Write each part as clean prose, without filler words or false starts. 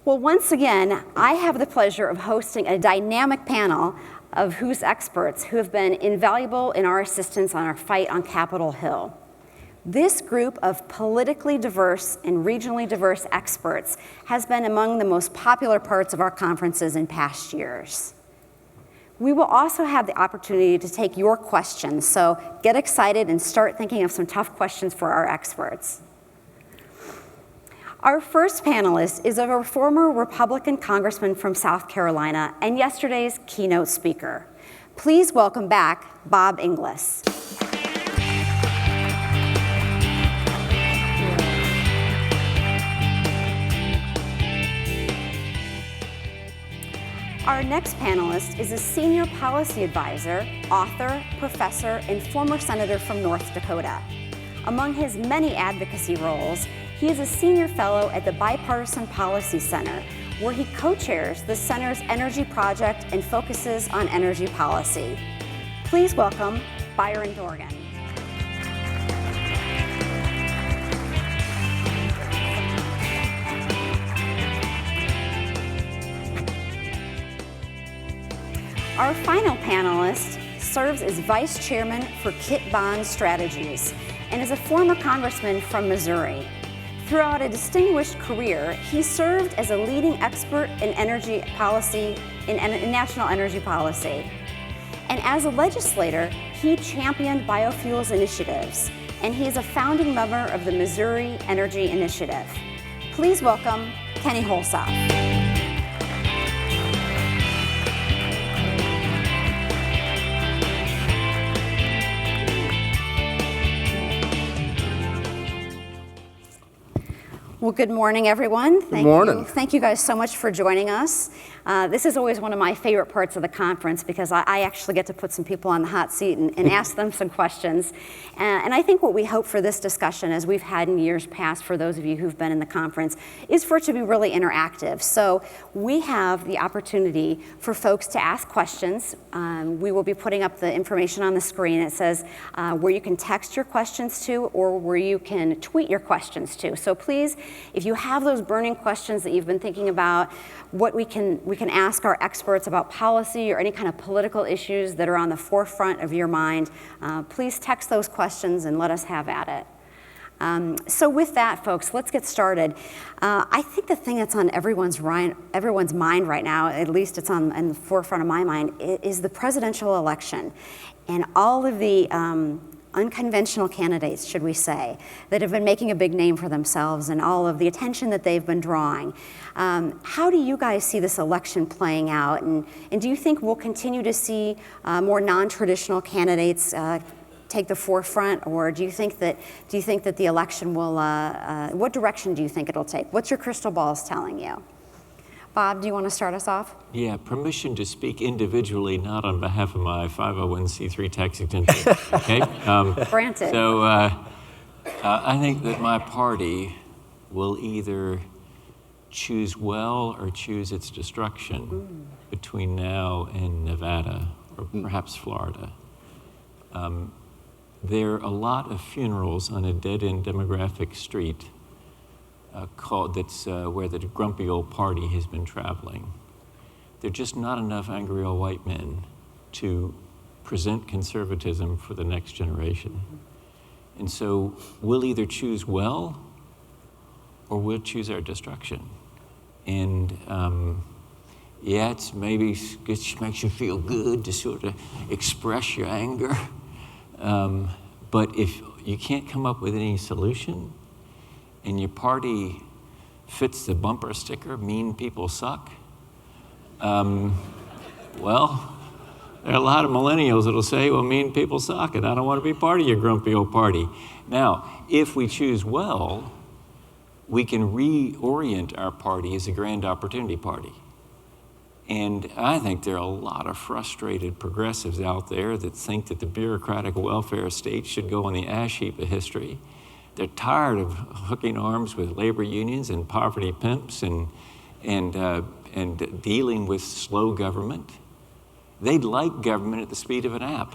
Well, once again, I have the pleasure of hosting a dynamic panel of WHO's experts who have been invaluable in our assistance on our fight on Capitol Hill. This group of politically diverse and regionally diverse experts has been among the most popular parts of our conferences in past years. We will also have the opportunity to take your questions, so get excited and start thinking of some tough questions for our experts. Our first panelist is a former Republican congressman from South Carolina and yesterday's keynote speaker. Please welcome back Bob Inglis. Our next panelist is a senior policy advisor, author, professor, and former senator from North Dakota. Among his many advocacy roles, he is a senior fellow at the Bipartisan Policy Center, where he co-chairs the center's energy project and focuses on energy policy. Please welcome Byron Dorgan. Our final panelist serves as vice chairman for Kit Bond Strategies and is a former congressman from Missouri. Throughout a distinguished career, he served as a leading expert in energy policy, in national energy policy. And as a legislator, he championed biofuels initiatives, and he is a founding member of the Missouri Energy Initiative. Please welcome Kenny Hulshof. Well, good morning, everyone. Good morning. Thank you guys so much for joining us. This is always one of my favorite parts of the conference because I actually get to put some people on the hot seat and ask them some questions. And I think what we hope for this discussion, as we've had in years past for those of you who've been in the conference, is for it to be really interactive. So we have the opportunity for folks to ask questions. We will be putting up the information on the screen. It says where you can text your questions to or where you can tweet your questions to. So please, if you have those burning questions that you've been thinking about, what we can ask our experts about policy or any kind of political issues that are on the forefront of your mind, please text those questions and let us have at it. So with that, folks, let's get started. I think the thing that's on everyone's mind right now, at least it's in the forefront of my mind, is the presidential election and all of the unconventional candidates, should we say, that have been making a big name for themselves and all of the attention that they've been drawing. How do you guys see this election playing out? And do you think we'll continue to see more non-traditional candidates take the forefront, or do you think that the election will, what direction do you think it'll take? What's your crystal balls telling you? Bob, do you want to start us off? Yeah, permission to speak individually, not on behalf of my 501c3 tax exemption. Okay? Granted. So I think that my party will either choose well or choose its destruction between now and Nevada, or perhaps Florida. There are a lot of funerals on a dead-end demographic street where the grumpy old party has been traveling. There are just not enough angry old white men to present conservatism for the next generation. And so we'll either choose well or we'll choose our destruction. And yeah, it makes you feel good to sort of express your anger. But if you can't come up with any solution, and your party fits the bumper sticker, mean people suck, well, there are a lot of millennials that'll say, well, mean people suck, and I don't want to be part of your grumpy old party. Now, if we choose well, we can reorient our party as a grand opportunity party. And I think there are a lot of frustrated progressives out there that think that the bureaucratic welfare state should go on the ash heap of history. They're tired of hooking arms with labor unions and poverty pimps and dealing with slow government. They'd like government at the speed of an app.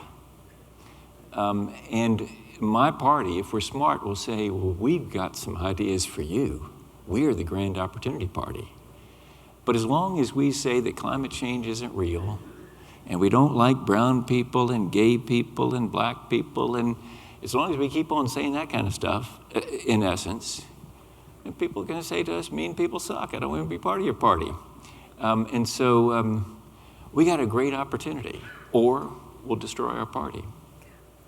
And my party, if we're smart, will say, well, we've got some ideas for you. We are the Grand Opportunity Party. But as long as we say that climate change isn't real, and we don't like brown people and gay people and black people, and as long as we keep on saying that kind of stuff, in essence, and people are going to say to us, mean people suck. I don't want to be part of your party. And so we got a great opportunity, or we'll destroy our party.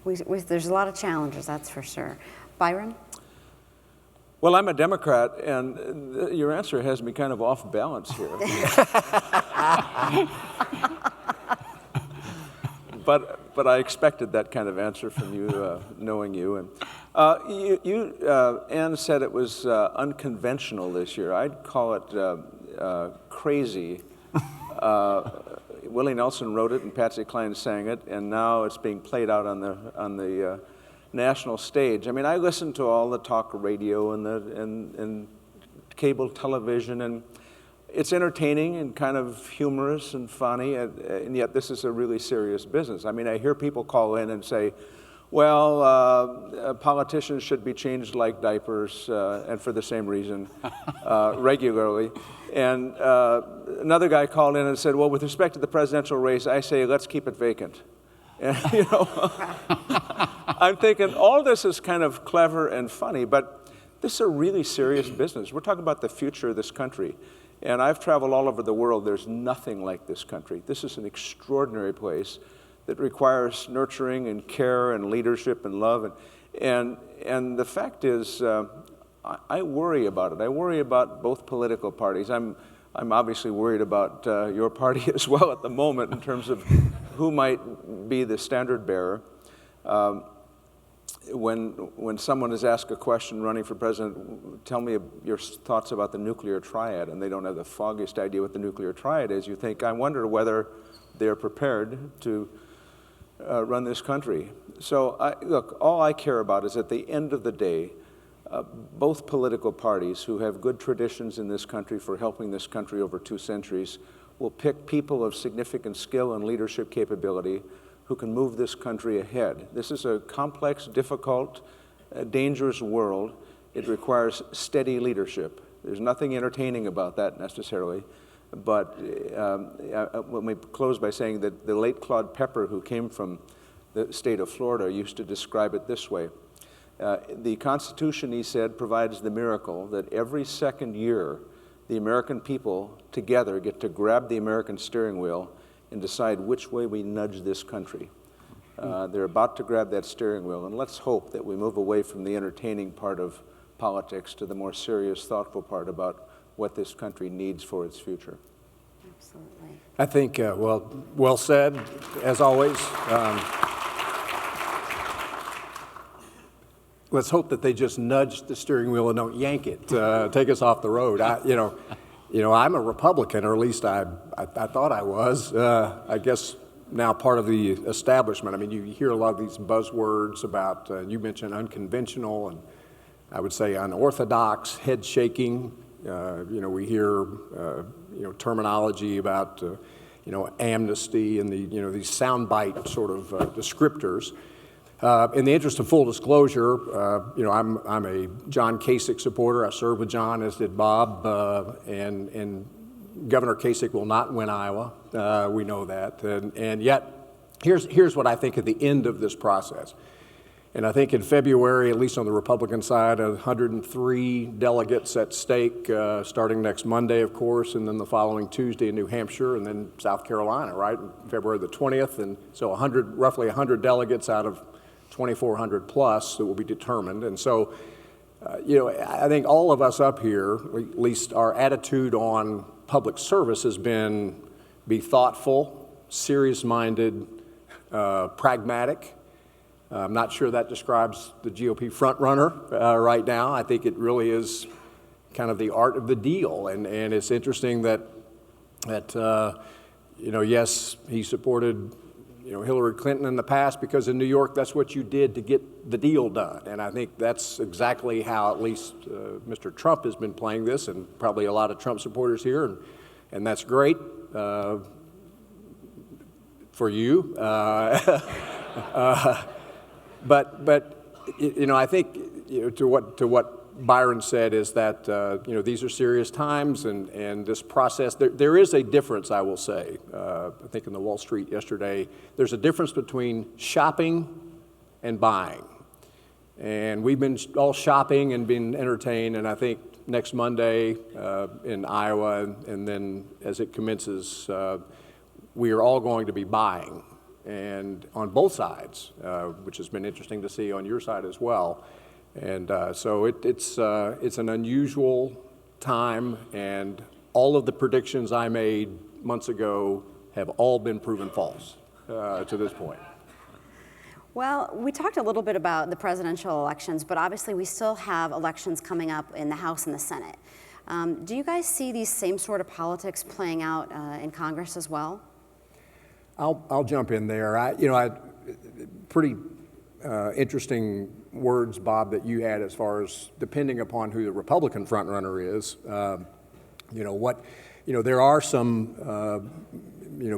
There's a lot of challenges, that's for sure. Byron? Well, I'm a Democrat, and your answer has me kind of off balance here. But I expected that kind of answer from you, knowing you. And Ann said it was unconventional this year. I'd call it crazy. Willie Nelson wrote it, and Patsy Cline sang it, and now it's being played out on the national stage. I mean, I listen to all the talk radio and cable television, and it's entertaining and kind of humorous and funny, and yet this is a really serious business. I mean, I hear people call in and say, well, politicians should be changed like diapers, and for the same reason, regularly. And another guy called in and said, well, with respect to the presidential race, I say, let's keep it vacant. And, you know, I'm thinking all this is kind of clever and funny, but this is a really serious business. We're talking about the future of this country. And I've traveled all over the world. There's nothing like this country. This is an extraordinary place that requires nurturing and care and leadership and love. And the fact is, I worry about it. I worry about both political parties. I'm obviously worried about your party as well at the moment in terms of who might be the standard bearer. When someone is asked a question running for president, tell me your thoughts about the nuclear triad, and they don't have the foggiest idea what the nuclear triad is, you think, I wonder whether they're prepared to run this country. So, look, all I care about is at the end of the day, both political parties who have good traditions in this country for helping this country over 2 centuries will pick people of significant skill and leadership capability who can move this country ahead. This is a complex, difficult, dangerous world. It requires steady leadership. There's nothing entertaining about that necessarily. But let me close by saying that the late Claude Pepper, who came from the state of Florida, used to describe it this way. The Constitution, he said, provides the miracle that every second year, the American people together get to grab the American steering wheel and decide which way we nudge this country. They're about to grab that steering wheel, and let's hope that we move away from the entertaining part of politics to the more serious, thoughtful part about what this country needs for its future. Absolutely. I think, well said, as always. Let's hope that they just nudge the steering wheel and don't yank it, take us off the road. I'm a Republican, or at least I thought I was. I guess now part of the establishment. I mean, you hear a lot of these buzzwords about, you mentioned unconventional, and I would say unorthodox, head shaking. We hear, terminology about, amnesty and these soundbite sort of descriptors. In the interest of full disclosure, I'm a John Kasich supporter. I served with John, as did Bob, and Governor Kasich will not win Iowa. We know that, and yet here's what I think at the end of this process. And I think in February, at least on the Republican side, 103 delegates at stake, starting next Monday, of course, and then the following Tuesday in New Hampshire, and then South Carolina, right, February the 20th, and so roughly 100 delegates out of 2,400 plus that will be determined. And so, I think all of us up here, at least our attitude on public service has been be thoughtful, serious-minded, pragmatic. I'm not sure that describes the GOP frontrunner right now. I think it really is kind of the art of the deal. And it's interesting that yes, he supported Hillary Clinton in the past because in New York, that's what you did to get the deal done. And I think that's exactly how at least Mr. Trump has been playing this, and probably a lot of Trump supporters here, and that's great for you. But I think to what Byron said is that, these are serious times, and this process, there is a difference, I will say. I think in the Wall Street yesterday, there's a difference between shopping and buying. And we've been all shopping and been entertained, and I think next Monday in Iowa, and then as it commences, we are all going to be buying, and on both sides, which has been interesting to see on your side as well. And so it's an unusual time, and all of the predictions I made months ago have all been proven false to this point. Well, we talked a little bit about the presidential elections, but obviously we still have elections coming up in the House and the Senate. Do you guys see these same sort of politics playing out in Congress as well? I'll jump in there. Pretty interesting words, Bob, that you had as far as depending upon who the Republican frontrunner is. There are some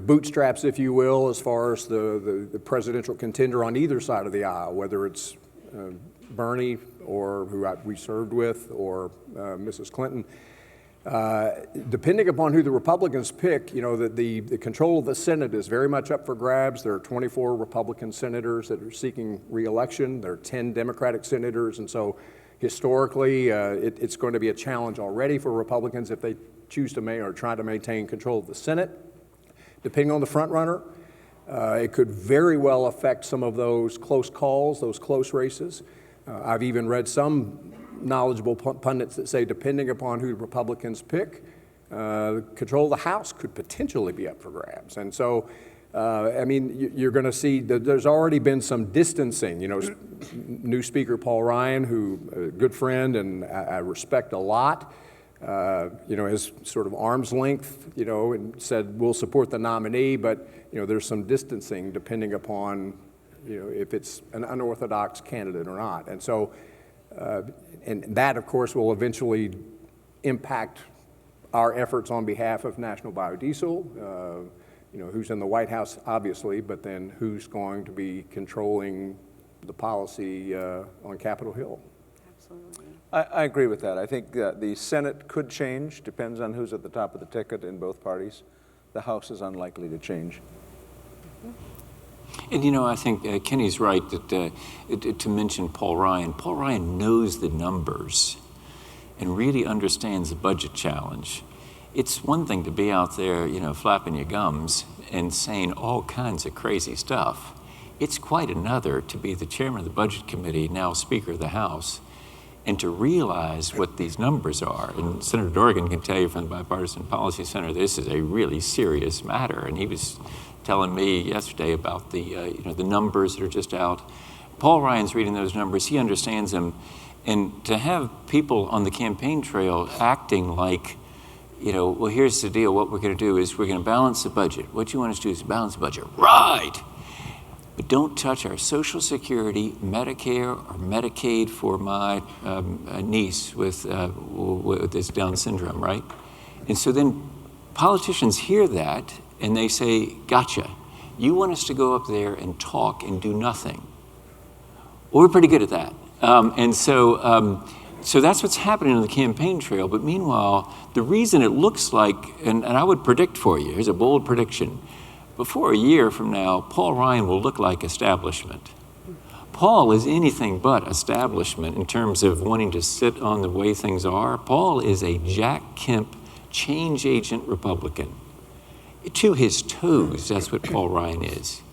bootstraps, if you will, as far as the presidential contender on either side of the aisle, whether it's Bernie or who we served with, or Mrs. Clinton. Depending upon who the Republicans pick, the control of the Senate is very much up for grabs. There are 24 Republican senators that are seeking re-election. There are 10 Democratic senators, and so historically, it's going to be a challenge already for Republicans if they choose to or try to maintain control of the Senate. Depending on the front runner, it could very well affect some of those close calls, those close races. I've even read some knowledgeable pundits that say, depending upon who Republicans pick, control of the House could potentially be up for grabs. And so, you're going to see that there's already been some distancing. New Speaker Paul Ryan, who a good friend and I respect a lot, has sort of arm's length, and said we'll support the nominee, but there's some distancing depending upon if it's an unorthodox candidate or not. And so, and that, of course, will eventually impact our efforts on behalf of National Biodiesel, who's in the White House, obviously, but then who's going to be controlling the policy on Capitol Hill. Absolutely. I agree with that. I think the Senate could change, depends on who's at the top of the ticket in both parties. The House is unlikely to change. And I think Kenny's right that to mention Paul Ryan knows the numbers and really understands the budget challenge. It's one thing to be out there, flapping your gums and saying all kinds of crazy stuff. It's quite another to be the chairman of the Budget Committee, now Speaker of the House, and to realize what these numbers are. And Senator Dorgan can tell you from the Bipartisan Policy Center, this is a really serious matter. And he was telling me yesterday about the numbers that are just out. Paul Ryan's reading those numbers, he understands them. And to have people on the campaign trail acting like, well, here's the deal, what we're gonna do is we're gonna balance the budget. What you want us to do is balance the budget, right? But don't touch our Social Security, Medicare, or Medicaid for my niece with this Down syndrome, right? And so then politicians hear that and they say, gotcha. You want us to go up there and talk and do nothing. Well, we're pretty good at that. So that's what's happening on the campaign trail. But meanwhile, the reason it looks like, and I would predict for you, here's a bold prediction. Before a year from now, Paul Ryan will look like establishment. Paul is anything but establishment in terms of wanting to sit on the way things are. Paul is a Jack Kemp change agent Republican. To his toes, that's what Paul Ryan is.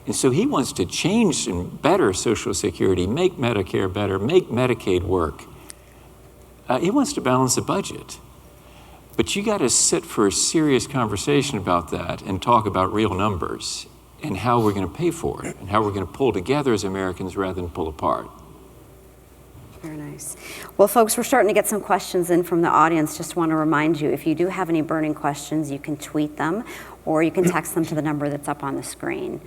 And so he wants to change and better Social Security, make Medicare better, make Medicaid work. He wants to balance the budget. But you got to sit for a serious conversation about that and talk about real numbers and how we're going to pay for it and how we're going to pull together as Americans rather than pull apart. Very nice. Well, folks, we're starting to get some questions in from the audience. Just want to remind you, if you do have any burning questions, you can tweet them or you can text them to the number that's up on the screen.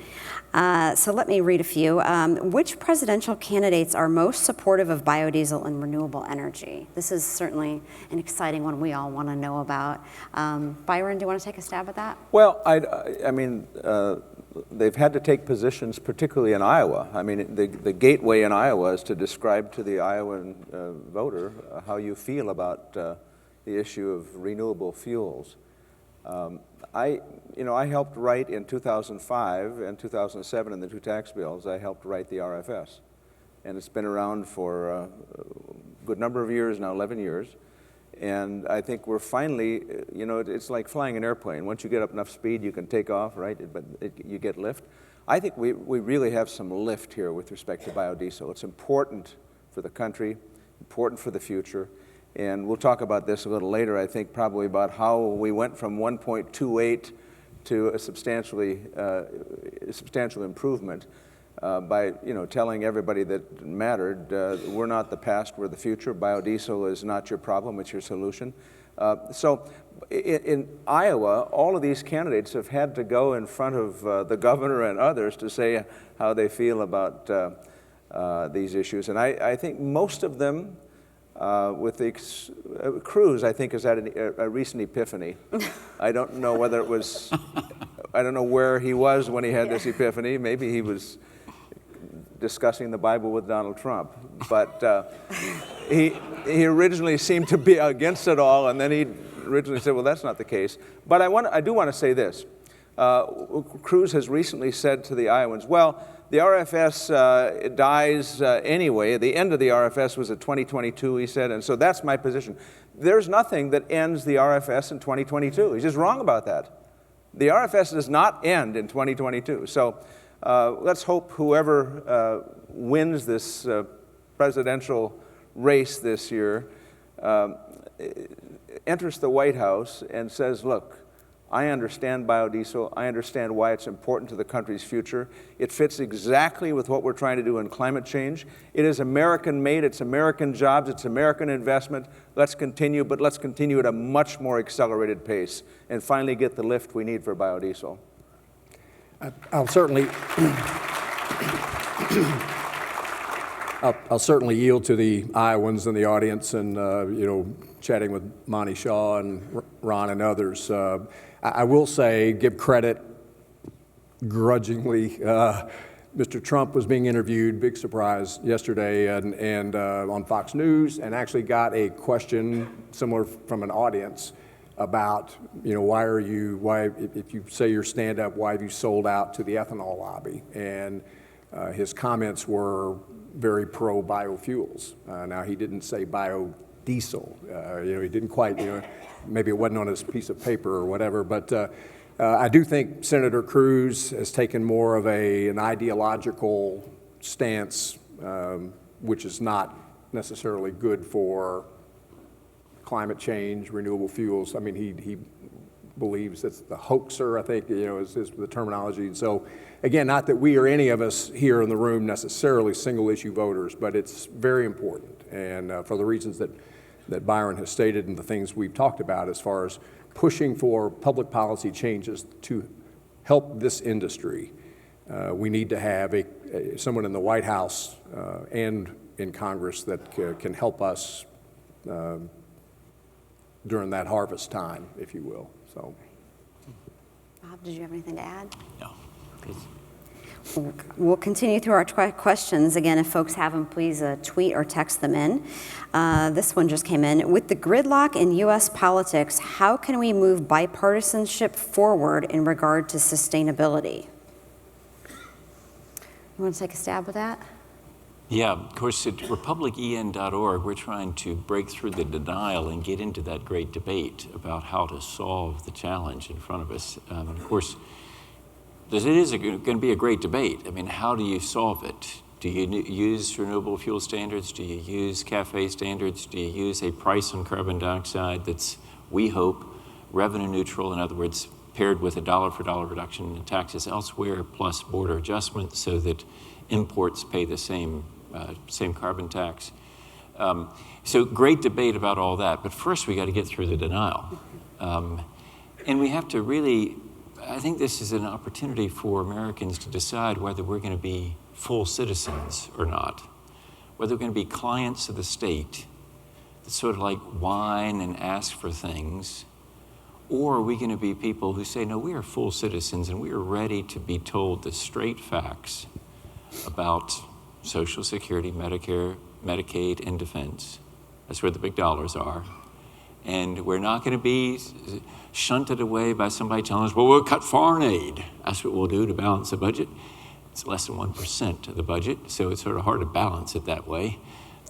So let me read a few. Which presidential candidates are most supportive of biodiesel and renewable energy? This is certainly an exciting one we all want to know about. Byron, do you want to take a stab at that? Well, they've had to take positions, particularly in Iowa. I mean, the gateway in Iowa is to describe to the Iowan voter how you feel about the issue of renewable fuels. I helped write in 2005 and 2007 in the two tax bills, I helped write the RFS. And it's been around for a good number of years now, 11 years. And I think we're finally, it's like flying an airplane. Once you get up enough speed, you can take off, right? But you get lift. I think we really have some lift here with respect to biodiesel. It's important for the country, important for the future. And we'll talk about this a little later, I think, probably about how we went from 1.28 to a substantial improvement by telling everybody that mattered, we're not the past, we're the future. Biodiesel is not your problem, it's your solution. So in Iowa, all of these candidates have had to go in front of the governor and others to say how they feel about these issues. And I think most of them, with the Cruz, I think, has had a recent epiphany. I don't know whether it was, I don't know where he was when he had this epiphany. Maybe he was discussing the Bible with Donald Trump. But he originally seemed to be against it all, and then he originally said, well, that's not the case. But I do want to say this. Cruz has recently said to the Iowans, well, the RFS dies anyway. The end of the RFS was at 2022, he said, and so that's my position. There's nothing that ends the RFS in 2022. He's just wrong about that. The RFS does not end in 2022. So let's hope whoever wins this presidential race this year enters the White House and says, look, I understand biodiesel. I understand why it's important to the country's future. It fits exactly with what we're trying to do in climate change. It is American-made. It's American jobs. It's American investment. Let's continue, but let's continue at a much more accelerated pace and finally get the lift we need for biodiesel. I'll certainly yield to the Iowans in the audience and, chatting with Monty Shaw and Ron and others. I will say, give credit grudgingly. Mr. Trump was being interviewed, big surprise, yesterday and on Fox News, and actually got a question similar from an audience about, why, if you say you're stand-up, why have you sold out to the ethanol lobby? And his comments were very pro-biofuels. Now, he didn't say biodiesel. He didn't quite, maybe it wasn't on his piece of paper or whatever, but I do think Senator Cruz has taken more of an ideological stance, which is not necessarily good for climate change, renewable fuels. I mean, he believes it's the hoaxer, I think, is the terminology. And so, again, not that we or any of us here in the room necessarily single-issue voters, but it's very important. And for the reasons that Byron has stated and the things we've talked about as far as pushing for public policy changes to help this industry, we need to have someone in the White House and in Congress that can help us during that harvest time, if you will. So, Bob, did you have anything to add? No. We'll continue through our questions. Again, if folks have them, please tweet or text them in. This one just came in. With the gridlock in U.S. politics, how can we move bipartisanship forward in regard to sustainability? You want to take a stab with that? Yeah, of course, at republicen.org, we're trying to break through the denial and get into that great debate about how to solve the challenge in front of us. Of course, it is going to be a great debate. I mean, how do you solve it? Do you use renewable fuel standards? Do you use CAFE standards? Do you use a price on carbon dioxide that's, we hope, revenue neutral? In other words, paired with a dollar-for-dollar reduction in taxes elsewhere, plus border adjustment so that imports pay the same carbon tax. So great debate about all that. But first, we got to get through the denial. And we have to really, I think this is an opportunity for Americans to decide whether we're going to be full citizens or not, whether we're going to be clients of the state that sort of like whine and ask for things, Or are we going to be people who say, no, we are full citizens and we are ready to be told the straight facts about Social Security, Medicare, Medicaid, and defense. That's where the big dollars are. And we're not going to be shunted away by somebody telling us, well, we'll cut foreign aid. That's what we'll do to balance the budget. It's less than 1% of the budget, so it's sort of hard to balance it that way.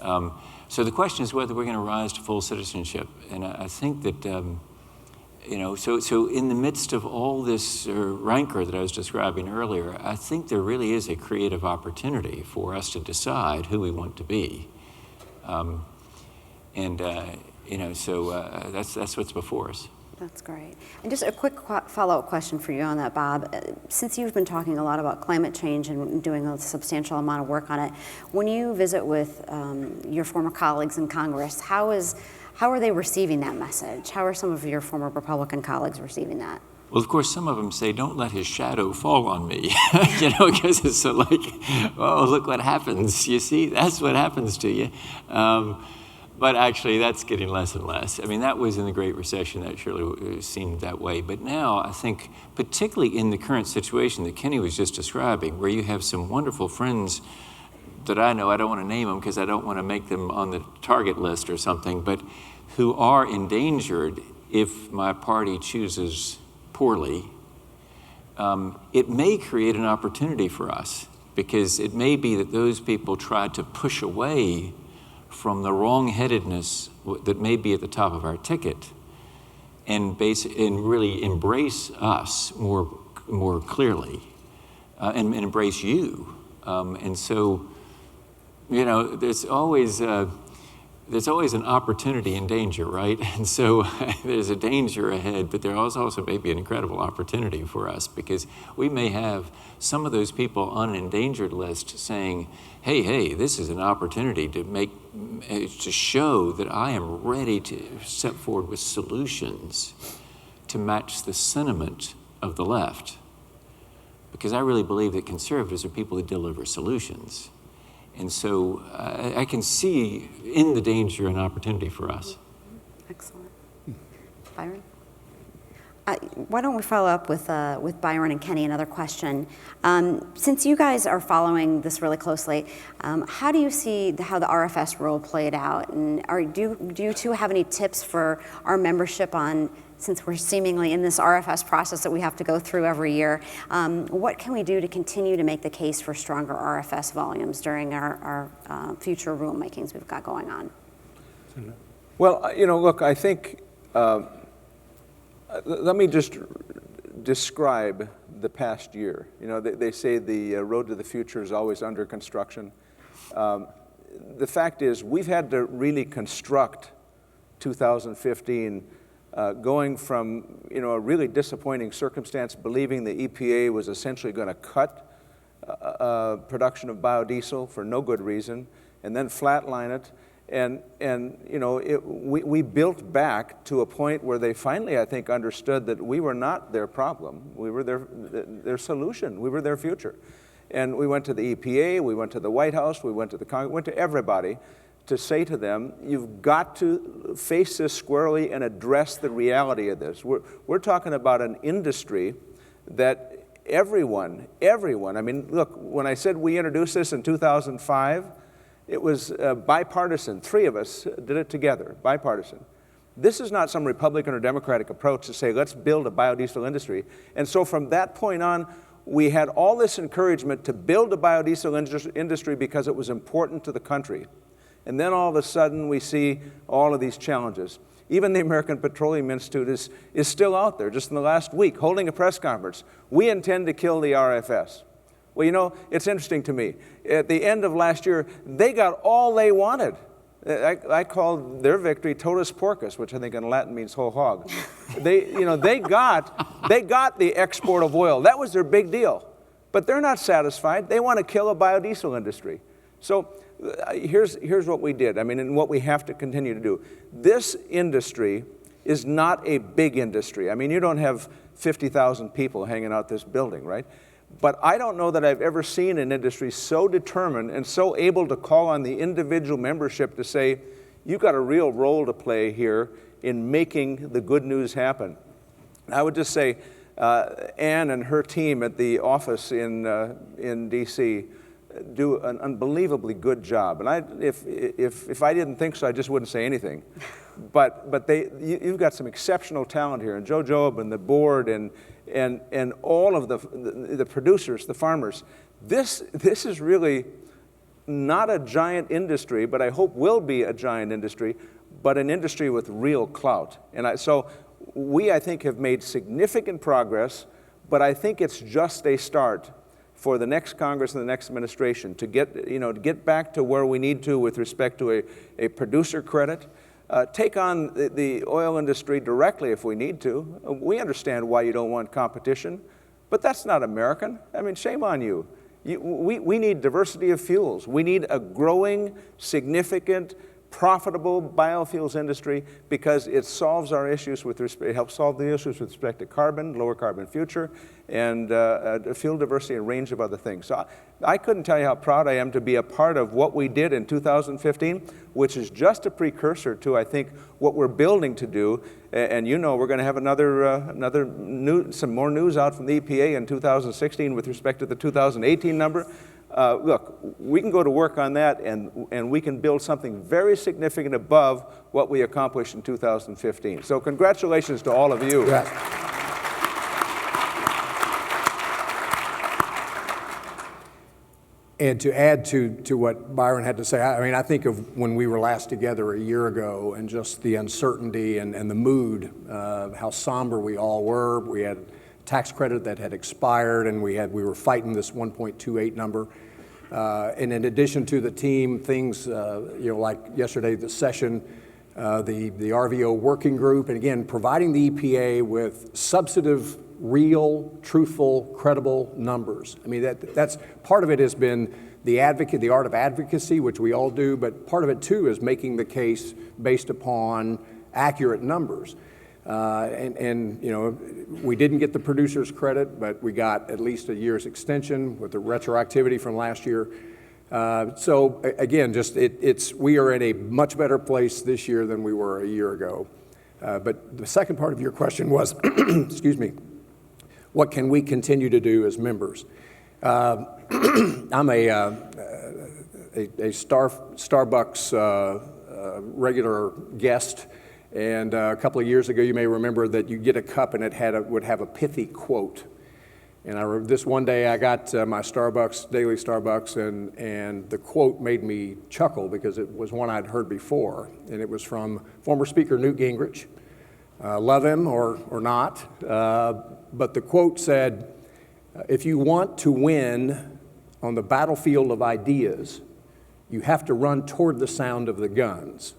So the question is whether we're going to rise to full citizenship. And I think that, so in the midst of all this rancor that I was describing earlier, I think there really is a creative opportunity for us to decide who we want to be. That's what's before us. That's great. And just a quick follow-up question for you on that, Bob. Since you've been talking a lot about climate change and doing a substantial amount of work on it, when you visit with your former colleagues in Congress, how are they receiving that message? How are some of your former Republican colleagues receiving that? Well, of course, some of them say, don't let his shadow fall on me, because it's so like, oh, look what happens. You see, that's what happens to you. But actually, that's getting less and less. I mean, that was in the Great Recession, that surely seemed that way. But now, I think, particularly in the current situation that Kenny was just describing, where you have some wonderful friends that I know, I don't want to name them because I don't want to make them on the target list or something, but who are endangered if my party chooses poorly, it may create an opportunity for us, because it may be that those people try to push away from the wrong-headedness that may be at the top of our ticket, and really embrace us more clearly, and embrace you. And so, there's always an opportunity in danger, right? And so there's a danger ahead, but there is also maybe an incredible opportunity for us, because we may have some of those people on an endangered list saying, hey, this is an opportunity to show that I am ready to step forward with solutions to match the sentiment of the left. Because I really believe that conservatives are people that deliver solutions. And so I can see in the danger an opportunity for us. Excellent. Byron? Why don't we follow up with Byron and Kenny, another question. Since you guys are following this really closely, how do you see how the RFS rule played out? And do you two have any tips for our membership on, since we're seemingly in this RFS process that we have to go through every year, what can we do to continue to make the case for stronger RFS volumes during our future rulemakings we've got going on? Well, look, I think, let me just describe the past year. They say the road to the future is always under construction. The fact is, we've had to really construct 2015, going from a really disappointing circumstance, believing the EPA was essentially going to cut production of biodiesel for no good reason, and then flatline it. And we built back to a point where they finally, I think, understood that we were not their problem. We were their solution. We were their future. And we went to the EPA, we went to the White House, we went to the Congress, went to everybody to say to them, you've got to face this squarely and address the reality of this. We're talking about an industry that everyone, I mean, look, when I said we introduced this in 2005, it was bipartisan. 3 of us did it together, bipartisan. This is not some Republican or Democratic approach to say, let's build a biodiesel industry. And so from that point on, we had all this encouragement to build a biodiesel industry because it was important to the country. And then all of a sudden, we see all of these challenges. Even the American Petroleum Institute is still out there, just in the last week, holding a press conference. We intend to kill the RFS. Well, it's interesting to me. At the end of last year, they got all they wanted. I called their victory totus porcus, which I think in Latin means whole hog. They got the export of oil. That was their big deal. But they're not satisfied. They want to kill a biodiesel industry. So here's what we did, and what we have to continue to do. This industry is not a big industry. You don't have 50,000 people hanging out this building, right? But I don't know that I've ever seen an industry so determined and so able to call on the individual membership to say, you've got a real role to play here in making the good news happen. I would just say, Ann and her team at the office in D.C. do an unbelievably good job. And if I didn't think so, I just wouldn't say anything. But you've got some exceptional talent here, and Joe Job and the board and all of the producers, the farmers. This is really not a giant industry, but I hope will be a giant industry, but an industry with real clout. And so we, I think, have made significant progress, but I think it's just a start for the next Congress and the next administration to get back to where we need to with respect to a producer credit. Take on the oil industry directly if we need to. We understand why you don't want competition, but that's not American. I mean, shame on you. We need diversity of fuels. We need a growing, significant, profitable biofuels industry because it solves our issues it helps solve the issues with respect to carbon, lower carbon future, and fuel diversity and a range of other things. So I couldn't tell you how proud I am to be a part of what we did in 2015, which is just a precursor to, I think, what we're building to do. And we're going to have some more news out from the EPA in 2016 with respect to the 2018 number. Look, we can go to work on that, and we can build something very significant above what we accomplished in 2015. So congratulations to all of you. Yes. And to add to what Byron had to say, I mean, I think of when we were last together a year ago and just the uncertainty and the mood, how somber we all were. We had tax credit that had expired, and we were fighting this 1.28 number. And in addition to the team, things like yesterday, the session, the RVO working group, and again, providing the EPA with substantive, real, truthful, credible numbers. I mean, that's part of it has been the art of advocacy, which we all do, but part of it too is making the case based upon accurate numbers. We didn't get the producer's credit, but we got at least a year's extension with the retroactivity from last year. So again, we are in a much better place this year than we were a year ago. But the second part of your question was, excuse me, what can we continue to do as members? I'm a Starbucks regular guest. And a couple of years ago, you may remember that you get a cup and it would have a pithy quote. And this one day I got my daily Starbucks, and the quote made me chuckle because it was one I'd heard before. And it was from former Speaker Newt Gingrich. Love him or not. But the quote said, if you want to win on the battlefield of ideas, you have to run toward the sound of the guns.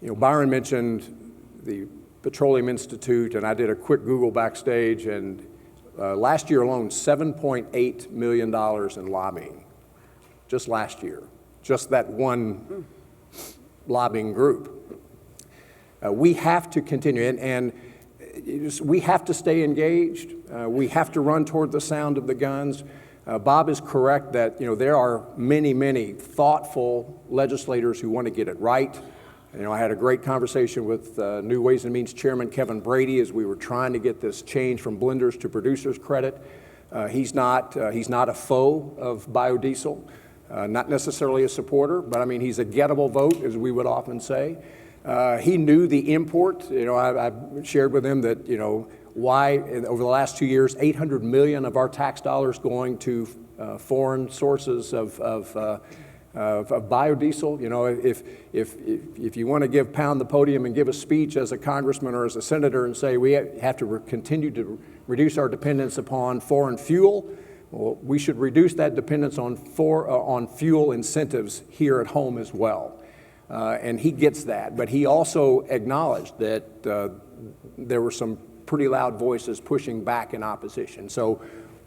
Byron mentioned the Petroleum Institute, and I did a quick Google backstage, and last year alone, $7.8 million in lobbying. Just last year. Just that one lobbying group. We have to continue, and we have to stay engaged. We have to run toward the sound of the guns. Bob is correct that there are many, many thoughtful legislators who want to get it right. I had a great conversation with New Ways and Means Chairman Kevin Brady as we were trying to get this change from blenders to producers credit. He's not a foe of biodiesel, not necessarily a supporter, but I mean he's a gettable vote, as we would often say. He knew the import. I shared with him that why over the last 2 years, $800 million of our tax dollars going to foreign sources of biodiesel. If you want to pound the podium and give a speech as a congressman or as a senator and say we have to continue to reduce our dependence upon foreign fuel, well, we should reduce that dependence on fuel incentives here at home as well. And he gets that, but he also acknowledged that there were some pretty loud voices pushing back in opposition. So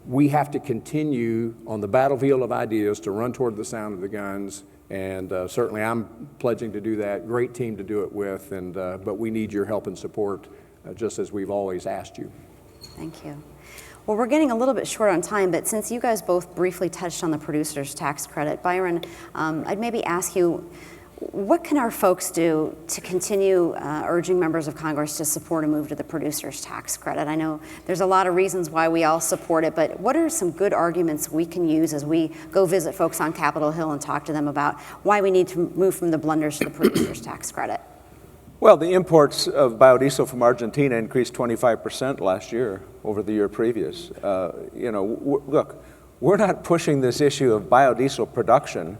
we have to continue on the battlefield of ideas to run toward the sound of the guns, and certainly I'm pledging to do that. Great team to do it with, but we need your help and support, just as we've always asked you. Thank you. Well, we're getting a little bit short on time, but since you guys both briefly touched on the producer's tax credit, Byron, I'd maybe ask you, what can our folks do to continue urging members of Congress to support a move to the producer's tax credit? I know there's a lot of reasons why we all support it, but what are some good arguments we can use as we go visit folks on Capitol Hill and talk to them about why we need to move from the blenders to the producer's tax credit? Well, the imports of biodiesel from Argentina increased 25% last year over the year previous. Look, we're not pushing this issue of biodiesel production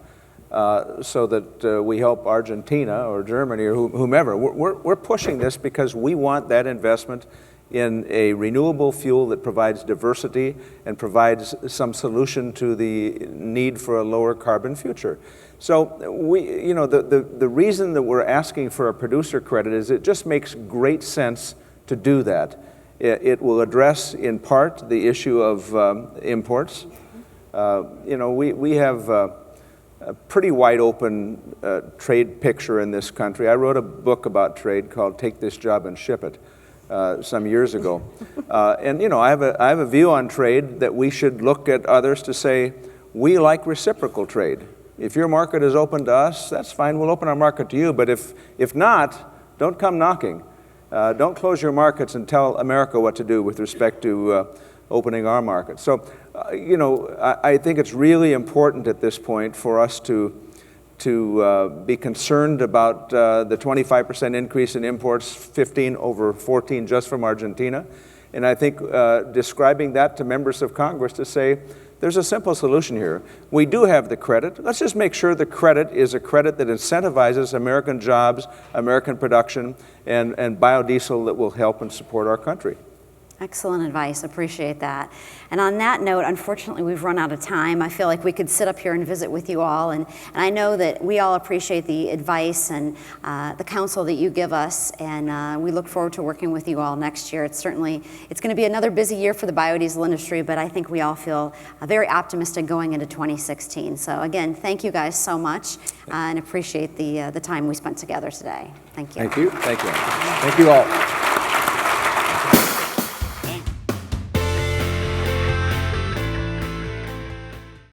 so that we help Argentina or Germany or whomever. We're pushing this because we want that investment in a renewable fuel that provides diversity and provides some solution to the need for a lower carbon future. So the reason that we're asking for a producer credit is it just makes great sense to do that. It will address in part the issue of imports. We have a pretty wide open trade picture in this country. I wrote a book about trade called Take This Job and Ship It some years ago. I have a view on trade that we should look at others to say, we like reciprocal trade. If your market is open to us, that's fine, we'll open our market to you. But if not, don't come knocking. Don't close your markets and tell America what to do with respect to opening our market. So, I think it's really important at this point for us to be concerned about the 25% increase in imports, 15 over 14 just from Argentina. And I think describing that to members of Congress to say, there's a simple solution here. We do have the credit. Let's just make sure the credit is a credit that incentivizes American jobs, American production, and biodiesel that will help and support our country. Excellent advice. Appreciate that. And on that note, unfortunately, we've run out of time. I feel like we could sit up here and visit with you all. And I know that we all appreciate the advice and the counsel that you give us. And we look forward to working with you all next year. It's going to be another busy year for the biodiesel industry, but I think we all feel very optimistic going into 2016. So again, thank you guys so much and appreciate the time we spent together today. Thank you. Thank you. Thank you. Thank you all.